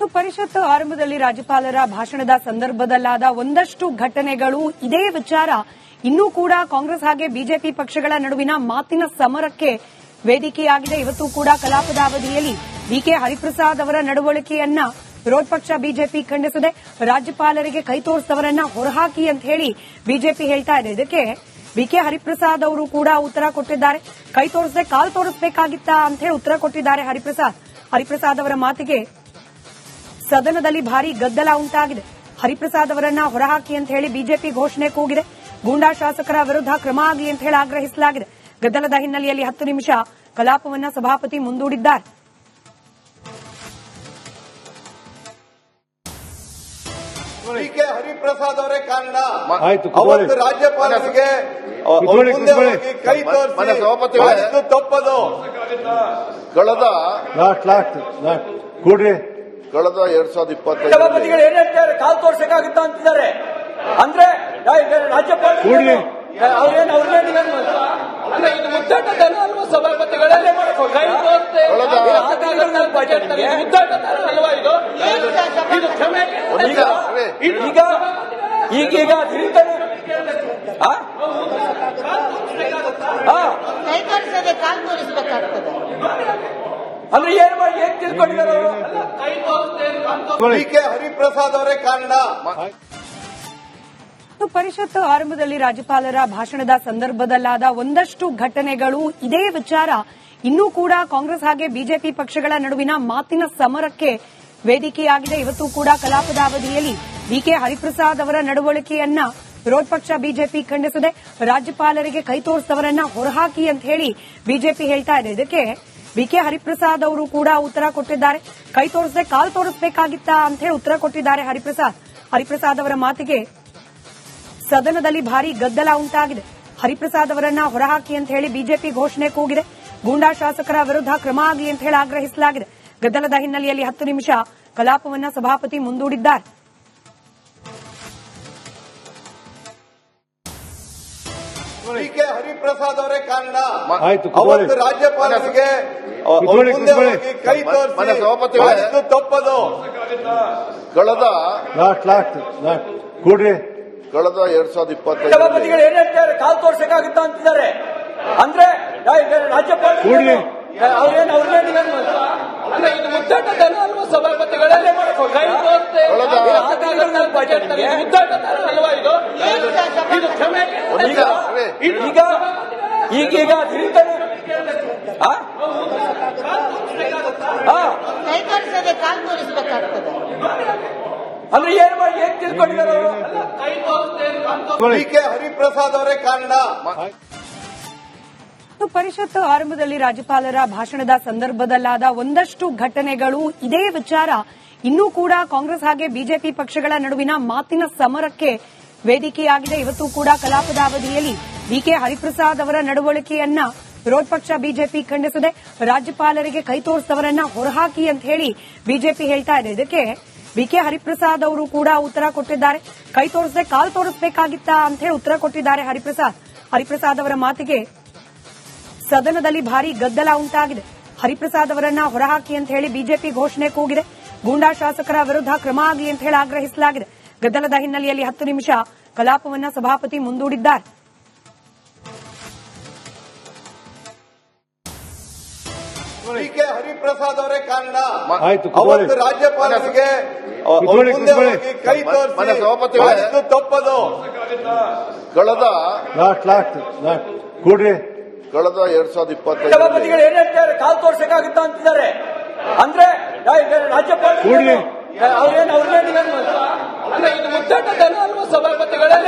ಪರಿಷತ್ ಆರಂಭದಲ್ಲಿ ರಾಜ್ಯಪಾಲರ ಭಾಷಣದ ಸಂದರ್ಭದಲ್ಲಾದ ಒಂದಷ್ಟು ಘಟನೆಗಳು ಇದೇ ವಿಚಾರ ಇನ್ನೂ ಕೂಡ ಕಾಂಗ್ರೆಸ್ ಹಾಗೆ ಬಿಜೆಪಿ ಪಕ್ಷಗಳ ನಡುವಿನ ಮಾತಿನ ಸಮರಕ್ಕೆ ವೇದಿಕೆಯಾಗಿದೆ. ಇವತ್ತು ಕೂಡ ಕಲಾಪದ ಅವಧಿಯಲ್ಲಿ ಬಿಕೆ ಹರಿಪ್ರಸಾದ್ ಅವರ ನಡವಳಿಕೆಯನ್ನ ವಿರೋಧ ಪಕ್ಷ ಬಿಜೆಪಿ ಖಂಡಿಸಿದೆ. ರಾಜ್ಯಪಾಲರಿಗೆ ಕೈ ತೋರಿಸಿದವರನ್ನ ಹೊರಹಾಕಿ ಅಂತ ಹೇಳಿ ಬಿಜೆಪಿ ಹೇಳ್ತಾ ಇದೆ. ಇದಕ್ಕೆ ಬಿಕೆ ಹರಿಪ್ರಸಾದ್ ಅವರು ಕೂಡ ಉತ್ತರ ಕೊಟ್ಟಿದ್ದಾರೆ. ಕೈ ತೋರಿಸದೆ ಕಾಲ್ ತೋರಿಸಬೇಕಾಗಿತ್ತಾ ಅಂತ ಹೇಳಿ ಉತ್ತರ ಕೊಟ್ಟಿದ್ದಾರೆ ಹರಿಪ್ರಸಾದ್ ಅವರ ಮಾತಿಗೆ ಸದನದಲ್ಲಿ ಭಾರಿ ಗದ್ದಲ ಉಂಟಾಗಿದೆ. ಹರಿಪ್ರಸಾದ್ ಅವರನ್ನ ಹೊರಹಾಕಿ ಅಂತ ಹೇಳಿ ಬಿಜೆಪಿ ಘೋಷಣೆ ಕೂಗಿದೆ. ಗೂಂಡಾ ಶಾಸಕರ ವಿರುದ್ಧ ಕ್ರಮ ಆಗಲಿ ಅಂತ ಹೇಳಿ ಆಗ್ರಹಿಸಲಾಗಿದೆ. ಗದ್ದಲದ ಹಿನ್ನೆಲೆಯಲ್ಲಿ 10 ನಿಮಿಷ ಕಲಾಪವನ್ನ ಸಭಾಪತಿ ಮುಂದೂಡಿದ್ದಾರೆ. ಬಿಕೆ ಹರಿಪ್ರಸಾದ್ ಅವರೇ ಕಾರಣ. ಅವತ್ತು ರಾಜ್ಯಪಾಲರಿಗೆ ಮುಂದೆ ಹೋಗಿ ಕೈ ತೋರಿಸಿ ತಪ್ಪದು. ಕಳೆದ 2025 ಸಭಾಪತಿಗಳು ಏನ್ ಹೇಳ್ತಾರೆ, ಕಾಲ್ ತೋರ್ಸಕ್ಕಾಗುತ್ತಾ ಅಂತಿದ್ದಾರೆ. ಅಂದ್ರೆ ರಾಜ್ಯಪಾಲ ಸಭಾಪತಿಗಳೇ ಈಗೀಗ ಅಂದ್ರೆ ಏನ್ ತಿಳ್ಕೊಂಡಿದ್ದಾರೆ ಅವರು. ಬಿಕೆ ಹರಿಪ್ರಸಾದ್ ಅವರೇ ಕಾರಣ. ಪರಿಷತ್ ಆರಂಭದಲ್ಲಿ ರಾಜ್ಯಪಾಲರ ಭಾಷಣದ ಸಂದರ್ಭದಲ್ಲಾದ ಒಂದಷ್ಟು ಘಟನೆಗಳು ಇದೇ ವಿಚಾರ ಇನ್ನೂ ಕೂಡ ಕಾಂಗ್ರೆಸ್ ಹಾಗೆ ಬಿಜೆಪಿ ಪಕ್ಷಗಳ ನಡುವಿನ ಮಾತಿನ ಸಮರಕ್ಕೆ ವೇದಿಕೆಯಾಗಿದೆ. ಇವತ್ತು ಕೂಡ ಕಲಾಪದ ಅವಧಿಯಲ್ಲಿ ಬಿಕೆ ಹರಿಪ್ರಸಾದ್ ಅವರ ನಡವಳಿಕೆಯನ್ನ ವಿರೋಧ ಪಕ್ಷ ಬಿಜೆಪಿ ಖಂಡಿಸಿದೆ. ರಾಜ್ಯಪಾಲರಿಗೆ ಕೈ ತೋರಿಸಿದವರನ್ನ ಹೊರಹಾಕಿ ಅಂತ ಹೇಳಿ ಬಿಜೆಪಿ ಹೇಳ್ತಾ ಇದೆ. ಇದಕ್ಕೆ ಬಿಕೆ ಹರಿಪ್ರಸಾದ್ ಅವರು ಕೂಡ ಉತ್ತರ ಕೊಟ್ಟಿದ್ದಾರೆ. ಕೈ ತೋರಿಸದೆ ಕಾಲ್ ತೋರಿಸಬೇಕಾಗಿತ್ತಾ ಅಂತ ಹೇಳಿ ಉತ್ತರ ಕೊಟ್ಟಿದ್ದಾರೆ ಹರಿಪ್ರಸಾದ್ ಅವರ ಮಾತಿಗೆ ಸದನದಲ್ಲಿ ಭಾರಿ ಗದ್ದಲ ಉಂಟಾಗಿದೆ. ಹರಿಪ್ರಸಾದ್ ಅವರನ್ನ ಹೊರಹಾಕಿ ಅಂತ ಹೇಳಿ ಬಿಜೆಪಿ ಘೋಷಣೆ ಕೂಗಿದೆ. ಗೂಂಡಾ ಶಾಸಕರ ವಿರುದ್ಧ ಕ್ರಮ ಆಗಲಿ ಅಂತ ಹೇಳಿ ಆಗ್ರಹಿಸಲಾಗಿದೆ. ಗದ್ದಲದ ಹಿನ್ನೆಲೆಯಲ್ಲಿ 10 ನಿಮಿಷ ಕಲಾಪವನ್ನ ಸಭಾಪತಿ ಮುಂದೂಡಿದ್ದಾರೆ. ಬಿಕೆ ಹರಿಪ್ರಸಾದ್ ಅವರೇ ಕಾರಣ. ಅವತ್ತು ರಾಜ್ಯಪಾಲರಿಗೆ ಮುಂದೆ ಹೋಗಿ ಕೈ ತೋರಿಸಿ ತಪ್ಪದು. ಕಳೆದ 2025 ಸಭಾಪತಿಗಳು ಏನ್ ಹೇಳ್ತಾರೆ, ಕಾಲ್ ತೋರ್ಸಕ್ಕಾಗುತ್ತಾ ಅಂತಿದ್ದಾರೆ. ಅಂದ್ರೆ ರಾಜ್ಯಪಾಲ ಸಭಾಪತಿಗಳೇ ಈಗೀಗ ಅಂದ್ರೆ ಏನ್ ತಿಳ್ಕೊಂಡಿದ್ದಾರೆ ಅವರು. ಬಿಕೆ ಹರಿಪ್ರಸಾದ್ ಅವರೇ ಕಾರಣ. ಪರಿಷತ್ ಆರಂಭದಲ್ಲಿ ರಾಜ್ಯಪಾಲರ ಭಾಷಣದ ಸಂದರ್ಭದಲ್ಲಾದ ಒಂದಷ್ಟು ಘಟನೆಗಳು ಇದೇ ವಿಚಾರ ಇನ್ನೂ ಕೂಡ ಕಾಂಗ್ರೆಸ್ ಹಾಗೆ ಬಿಜೆಪಿ ಪಕ್ಷಗಳ ನಡುವಿನ ಮಾತಿನ ಸಮರಕ್ಕೆ ವೇದಿಕೆಯಾಗಿದೆ. ಇವತ್ತು ಕೂಡ ಕಲಾಪದ ಅವಧಿಯಲ್ಲಿ ಬಿಕೆ ಹರಿಪ್ರಸಾದ್ ಅವರ ನಡವಳಿಕೆಯನ್ನ ವಿರೋಧ ಪಕ್ಷ ಬಿಜೆಪಿ ಖಂಡಿಸಿದೆ. ರಾಜ್ಯಪಾಲರಿಗೆ ಕೈ ತೋರಿಸಿದವರನ್ನ ಹೊರಹಾಕಿ ಅಂತ ಹೇಳಿ ಬಿಜೆಪಿ ಹೇಳ್ತಾ ಇದೆ. ಇದಕ್ಕೆ ಬಿಕೆ ಹರಿಪ್ರಸಾದ್ ಅವರು ಕೂಡ ಉತ್ತರ ಕೊಟ್ಟಿದ್ದಾರೆ. ಕೈ ತೋರಿಸದೆ ಕಾಲ್ ತೋರಿಸಬೇಕಾಗಿತ್ತಾ ಅಂತ ಹೇಳಿ ಉತ್ತರ ಕೊಟ್ಟಿದ್ದಾರೆ ಹರಿಪ್ರಸಾದ್ ಅವರ ಮಾತಿಗೆ ಸದನದಲ್ಲಿ ಭಾರಿ ಗದ್ದಲ ಉಂಟಾಗಿದೆ. ಹರಿಪ್ರಸಾದ್ ಅವರನ್ನ ಹೊರಹಾಕಿ ಅಂತ ಹೇಳಿ ಬಿಜೆಪಿ ಘೋಷಣೆ ಕೂಗಿದೆ. ಗೂಂಡಾ ಶಾಸಕರ ವಿರುದ್ಧ ಕ್ರಮ ಆಗಲಿ ಅಂತ ಹೇಳಿ ಆಗ್ರಹಿಸಲಾಗಿದೆ. ಗದ್ದಲದ ಹಿನ್ನೆಲೆಯಲ್ಲಿ 10 ನಿಮಿಷ ಕಲಾಪವನ್ನ ಸಭಾಪತಿ ಮುಂದೂಡಿದ್ದಾರೆ. ಬಿಕೆ ಹರಿಪ್ರಸಾದ್ ಅವರೇ ಕಾರಣ. ಅವತ್ತು ರಾಜ್ಯಪಾಲರಿಗೆ ಮುಂದೆ ಹೋಗಿ ಕೈ ತೋರಿಸಿ ತಪ್ಪದು. ಕಳೆದ 2025 ಸಭಾಪತಿಗಳು ಏನ್ ಹೇಳ್ತಾರೆ, ಕಾಲ್ ತೋರ್ಸಕ್ಕಾಗುತ್ತಾ ಅಂತಿದ್ದಾರೆ. ಅಂದ್ರೆ ರಾಜ್ಯಪಾಲ ಸಭಾಪತಿಗಳೇ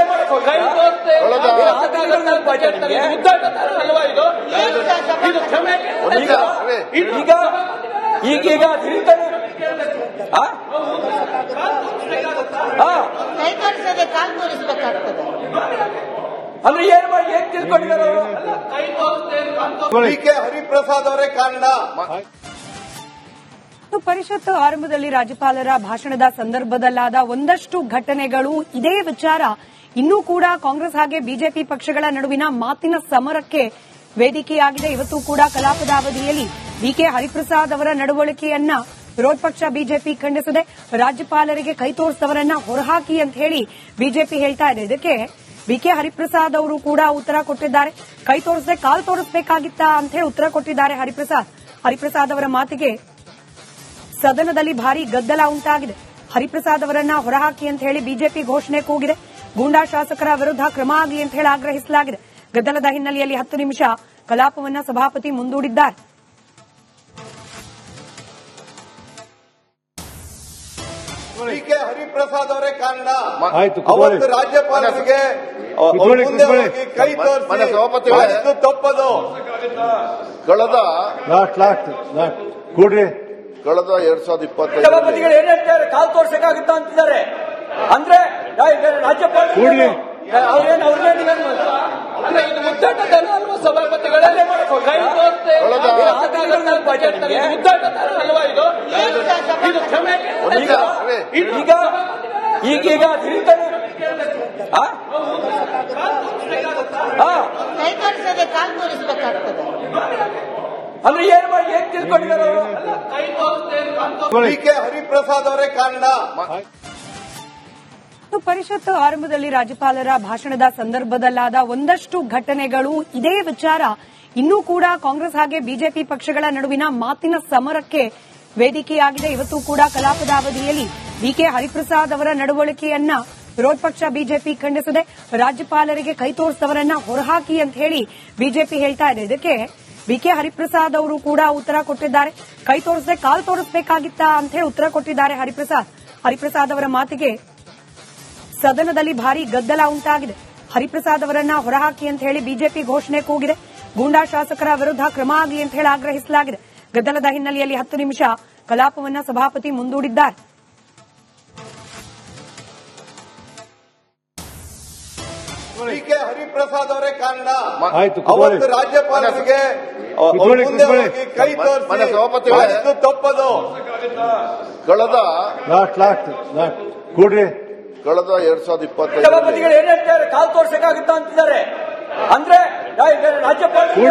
ಈಗೀಗ ಅಂದ್ರೆ ಏನ್ ತಿಳ್ಕೊಂಡಿದ್ದಾರೆ ಅವರು. ಬಿಕೆ ಹರಿಪ್ರಸಾದ್ ಅವರೇ ಕಾರಣ. ಪರಿಷತ್ ಆರಂಭದಲ್ಲಿ ರಾಜ್ಯಪಾಲರ ಭಾಷಣದ ಸಂದರ್ಭದಲ್ಲಾದ ಒಂದಷ್ಟು ಘಟನೆಗಳು ಇದೇ ವಿಚಾರ ಇನ್ನೂ ಕೂಡ ಕಾಂಗ್ರೆಸ್ ಹಾಗೆ ಬಿಜೆಪಿ ಪಕ್ಷಗಳ ನಡುವಿನ ಮಾತಿನ ಸಮರಕ್ಕೆ ವೇದಿಕೆಯಾಗಿದೆ. ಇವತ್ತು ಕೂಡ ಕಲಾಪದ ಅವಧಿಯಲ್ಲಿ ಬಿಕೆ ಹರಿಪ್ರಸಾದ್ ಅವರ ನಡವಳಿಕೆಯನ್ನ ವಿರೋಧ ಪಕ್ಷ ಬಿಜೆಪಿ ಖಂಡಿಸಿದೆ. ರಾಜ್ಯಪಾಲರಿಗೆ ಕೈ ತೋರಿಸಿದವರನ್ನ ಹೊರಹಾಕಿ ಅಂತ ಹೇಳಿ ಬಿಜೆಪಿ ಹೇಳ್ತಾ ಇದೆ. ಇದಕ್ಕೆ ಬಿಕೆ ಹರಿಪ್ರಸಾದ್ ಅವರು ಕೂಡ ಉತ್ತರ ಕೊಟ್ಟಿದ್ದಾರೆ. ಕೈ ತೋರಿಸದೆ ಕಾಲ್ ತೋರಿಸಬೇಕಾಗಿತ್ತಾ ಅಂತ ಹೇಳಿ ಉತ್ತರ ಕೊಟ್ಟಿದ್ದಾರೆ ಹರಿಪ್ರಸಾದ್ ಅವರ ಮಾತಿಗೆ ಸದನದಲ್ಲಿ ಭಾರಿ ಗದ್ದಲ ಉಂಟಾಗಿದೆ. ಹರಿಪ್ರಸಾದ್ ಅವರನ್ನ ಹೊರಹಾಕಿ ಅಂತ ಹೇಳಿ ಬಿಜೆಪಿ ಘೋಷಣೆ ಕೂಗಿದೆ. ಗೂಂಡಾ ಶಾಸಕರ ವಿರುದ್ಧ ಕ್ರಮ ಆಗಲಿ ಅಂತ ಹೇಳಿ ಆಗ್ರಹಿಸಲಾಗಿದೆ. ಗದ್ದಲದ ಹಿನ್ನೆಲೆಯಲ್ಲಿ 10 ನಿಮಿಷ ಕಲಾಪವನ್ನ ಸಭಾಪತಿ ಮುಂದೂಡಿದ್ದಾರೆ. ಕೆ ಹರಿಪ್ರಸಾದ್ ಅವರೇ ಕಾರಣ. ಆಯ್ತು, ಅವತ್ತು ರಾಜ್ಯಪಾಲರಿಗೆ ಮುಂದೆ ಹೋಗಿ ಕೈ ತೋರಿಸಿ ಮಾಡಿದ್ದು ತಪ್ಪದು. ಕೂಡ್ರಿ ಕಳೆದ 2025 ಸಭಾಪತಿಗಳು ಏನ್ ಹೇಳ್ತಾರೆ, ಕಾಲ್ ತೋರ್ಸಕ್ಕಾಗುತ್ತಾ ಅಂತಿದ್ದಾರೆ. ಅಂದ್ರೆ ರಾಜ್ಯಪಾಲ ಈಗ ಕಾಲ್ ತೋರಿಸಬೇಕಾಗ್ತದೆ. ಅಂದ್ರೆ ಏನ್ ತಿಳ್ಕೊಂಡಿದ್ದಾರೆ ಅವರು? ಕೆ ಹರಿಪ್ರಸಾದ್ ಅವರೇ ಕಾರಣ. ಪರಿಷತ್ ಆರಂಭದಲ್ಲಿ ರಾಜ್ಯಪಾಲರ ಭಾಷಣದ ಸಂದರ್ಭದಲ್ಲಾದ ಒಂದಷ್ಟು ಘಟನೆಗಳು, ಇದೇ ವಿಚಾರ ಇನ್ನೂ ಕೂಡ ಕಾಂಗ್ರೆಸ್ ಹಾಗೆ ಬಿಜೆಪಿ ಪಕ್ಷಗಳ ನಡುವಿನ ಮಾತಿನ ಸಮರಕ್ಕೆ ವೇದಿಕೆಯಾಗಿದೆ. ಇವತ್ತು ಕೂಡ ಕಲಾಪದ ಅವಧಿಯಲ್ಲಿ ಬಿಕೆ ಹರಿಪ್ರಸಾದ್ ಅವರ ನಡವಳಿಕೆಯನ್ನ ವಿರೋಧ ಪಕ್ಷ ಬಿಜೆಪಿ ಖಂಡಿಸಿದೆ. ರಾಜ್ಯಪಾಲರಿಗೆ ಕೈ ತೋರಿಸಿದವರನ್ನ ಹೊರಹಾಕಿ ಅಂತ ಹೇಳಿ ಬಿಜೆಪಿ ಹೇಳ್ತಾ ಇದೆ. ಇದಕ್ಕೆ ಬಿಕೆ ಹರಿಪ್ರಸಾದ್ ಅವರು ಕೂಡ ಉತ್ತರ ಕೊಟ್ಟಿದ್ದಾರೆ. ಕೈ ತೋರಿಸದೆ ಕಾಲ್ ತೋರಿಸಬೇಕಾಗಿತ್ತಾ ಅಂತ ಹೇಳಿ ಉತ್ತರ ಕೊಟ್ಟಿದ್ದಾರೆ ಹರಿಪ್ರಸಾದ್ ಅವರ ಮಾತಿಗೆ ಸದನದಲ್ಲಿ ಭಾರಿ ಗದ್ದಲ ಉಂಟಾಗಿದೆ. ಹರಿಪ್ರಸಾದ್ ಅವರನ್ನ ಹೊರಹಾಕಿ ಅಂತ ಹೇಳಿ ಬಿಜೆಪಿ ಘೋಷಣೆ ಕೂಗಿದೆ. ಗೂಂಡಾ ಶಾಸಕರ ವಿರುದ್ಧ ಕ್ರಮ ಆಗಲಿ ಅಂತ ಹೇಳಿ ಆಗ್ರಹಿಸಲಾಗಿದೆ. ಗದ್ದಲದ ಹಿನ್ನೆಲೆಯಲ್ಲಿ 10 ನಿಮಿಷ ಕಲಾಪವನ್ನ ಸಭಾಪತಿ ಮುಂದೂಡಿದ್ದಾರೆ. ಕೆ ಹರಿಪ್ರಸಾದ್ ಅವರೇ ಕಾರಣ. ಆಯ್ತು, ಅವತ್ತು ರಾಜ್ಯಪಾಲರಿಗೆ ಮುಂದೆ ಹೋಗಿ ಕೈ ತೋರಿಸಿ ಮಾಡಿದ್ದು ತಪ್ಪದು. ಕೂಡ್ರಿ ಕಳೆದ 2025 ಸಭಾಪತಿಗಳು ಏನ್ ಹೇಳ್ತಾರೆ, ಕಾಲ್ ತೋರ್ಸಕ್ಕಾಗುತ್ತಾ ಅಂತಿದ್ದಾರೆ. ಅಂದ್ರೆ ರಾಜ್ಯಪಾಲ ಈಗ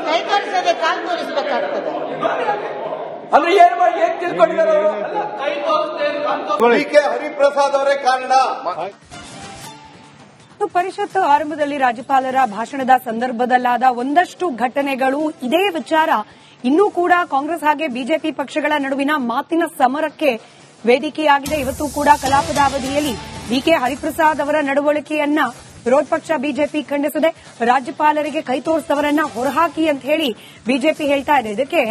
ಕೈ ತೋರಿಸದೆ ಕಾಲ್ ತೋರಿಸಬೇಕಾಗ್ತದೆ. ಅಂದ್ರೆ ಏನ್ ತಿಳ್ಕೊಂಡಿದ್ದಾರೆ ಅವರು? ಕೆ ಹರಿಪ್ರಸಾದ್ ಅವರೇ ಕಾರಣ. ಪರಿಷತ್ ಆರಂಭದಲ್ಲಿ ರಾಜ್ಯಪಾಲರ ಭಾಷಣದ ಸಂದರ್ಭದಲ್ಲಾದ ಒಂದಷ್ಟು ಘಟನೆಗಳು, ಇದೇ ವಿಚಾರ ಇನ್ನೂ ಕೂಡ ಕಾಂಗ್ರೆಸ್ ಹಾಗೆ ಬಿಜೆಪಿ ಪಕ್ಷಗಳ ನಡುವಿನ ಮಾತಿನ ಸಮರಕ್ಕೆ ವೇದಿಕೆಯಾಗಿದೆ. ಇವತ್ತು ಕೂಡ ಕಲಾಪದ ಅವಧಿಯಲ್ಲಿ ಬಿಕೆ ಹರಿಪ್ರಸಾದ್ ಅವರ ನಡವಳಿಕೆಯನ್ನ ವಿರೋಧ ಪಕ್ಷ ಬಿಜೆಪಿ ಖಂಡಿಸಿದೆ. ರಾಜ್ಯಪಾಲರಿಗೆ ಕೈ ತೋರಿಸಿದವರನ್ನ ಹೊರಹಾಕಿ ಅಂತ ಹೇಳಿ ಬಿಜೆಪಿ ಹೇಳ್ತಾ ಇದೆ. ಇದಕ್ಕೆ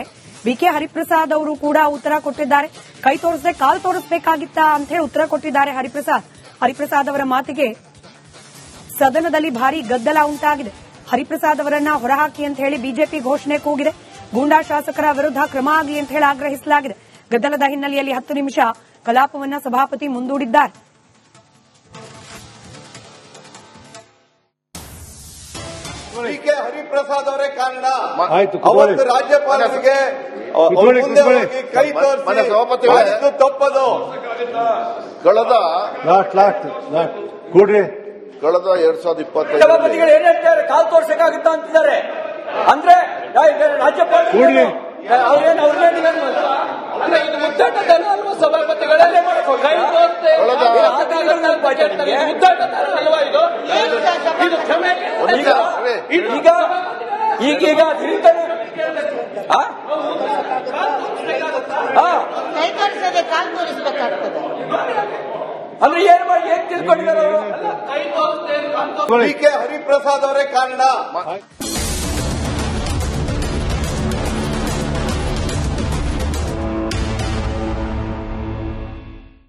ಬಿಕೆ ಹರಿಪ್ರಸಾದ್ ಅವರು ಕೂಡ ಉತ್ತರ ಕೊಟ್ಟಿದ್ದಾರೆ. ಕೈ ತೋರಿಸದೆ ಕಾಲ್ ತೋರಿಸಬೇಕಾಗಿತ್ತಾ ಅಂತ ಹೇಳಿ ಉತ್ತರ ಕೊಟ್ಟಿದ್ದಾರೆ ಹರಿಪ್ರಸಾದ್ ಅವರ ಮಾತಿಗೆ ಸದನದಲ್ಲಿ ಭಾರಿ ಗದ್ದಲ ಉಂಟಾಗಿದೆ. ಹರಿಪ್ರಸಾದ್ ಅವರನ್ನ ಹೊರಹಾಕಿ ಅಂತ ಹೇಳಿ ಬಿಜೆಪಿ ಘೋಷಣೆ ಕೂಗಿದೆ. ಗೂಂಡಾ ಶಾಸಕರ ವಿರುದ್ಧ ಕ್ರಮ ಆಗಲಿ ಅಂತ ಹೇಳಿ ಆಗ್ರಹಿಸಲಾಗಿದೆ. ಗದ್ದಲದ ಹಿನ್ನೆಲೆಯಲ್ಲಿ 10 ನಿಮಿಷ ಕಲಾಪವನ್ನ ಸಭಾಪತಿ ಮುಂದೂಡಿದ್ದಾರೆ. ಕೆ ಹರಿಪ್ರಸಾದ್ ಅವರೇ ಕಾರಣ. ಆಯ್ತು, ಅವತ್ತು ರಾಜ್ಯಪಾಲರಿಗೆ ಮುಂದೆ ಹೋಗಿ ಕೈ ತೋರಿಸಿ ಮಾಡಿದ್ದು ತಪ್ಪದು. ಕೂಡ್ರಿ ಕಳೆದ 2025 ಸಭಾಪತಿಗಳು ಏನ್ ಹೇಳ್ತಾರೆ, ಕಾಲ್ ತೋರ್ಸಕ್ಕಾಗುತ್ತಾ ಅಂತಿದ್ದಾರೆ. ಅಂದ್ರೆ ರಾಜ್ಯಪಾಲ ಈಗ ಕೈ ತೋರಿಸದೆ ಕಾಲ್ ತೋರಿಸಬೇಕಾಗ್ತದೆ. ಅಂದ್ರೆ ಏನ್ ತಿಳ್ಕೊಂಡಿದ್ದಾರೆ ಅವರು? ಕೆ ಹರಿಪ್ರಸಾದ್ ಅವರೇ ಕಾರಣ.